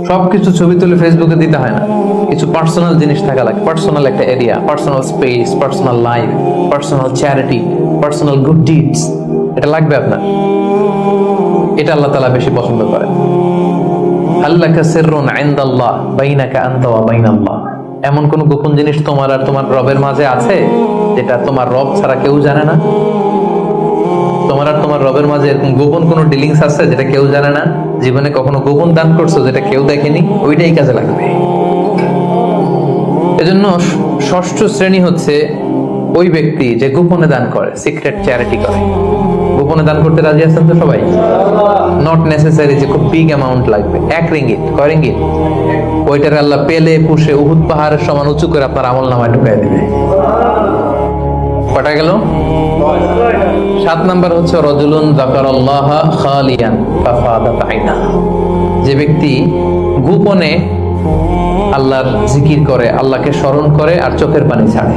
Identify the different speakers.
Speaker 1: সবকিছু ছবি তুলে ফেসবুকে দিতে হয় না, কিছু পার্সোনাল জিনিস থাকা লাগে, পার্সোনাল একটা area, personal space, personal life, personal charity, personal good deeds, এটা লাগবে আপনার। এটা আল্লাহ তাআলা বেশি পছন্দ করেন। আল্লাকা সিররুন ইনদাল্লাহ বাইনাকা আনতা ওয়া বাইনাল্লাহ, এমন কোন গোপন জিনিস তোমার আর তোমার রবের মাঝে আছে যেটা তোমার রব ছাড়া কেউ জানে না? তোমার আর তোমার রবের মাঝে এরকম গোপন কোনো ডিলিংস আছে যেটা কেউ জানে না? জীবনে কখনো গোপন দান করছো যেটা কেউ দেখেনি? ওইটাই কাজে লাগবে। এজন্য ষষ্ঠ শ্রেণী হচ্ছে ওই ব্যক্তি যে গোপনে দান করে, সিক্রেট চ্যারিটি করে। গোপনে দান করতে রাজি আছেন তো সবাই? নট নেসেসারি যে খুব বিগ অ্যামাউন্ট লাগবে, 1 রিঙ্গিত, কয় রিঙ্গিত, ওইটার আল্লাহ পেলে পুষে উহুদ পাহাড়ের সমান উঁচু করে আপনার আমল নামায় ঢুকাই দিবে। কটা গেল? 7 নাম্বার হচ্ছে রাজুলুন যাকারাল্লাহ খালিয়ান ফাফাদাত আইনা, যে ব্যক্তি গোপনে আল্লাহর জিকির করে, আল্লাহকে স্মরণ করে আর চোখের পানি ছাড়ে।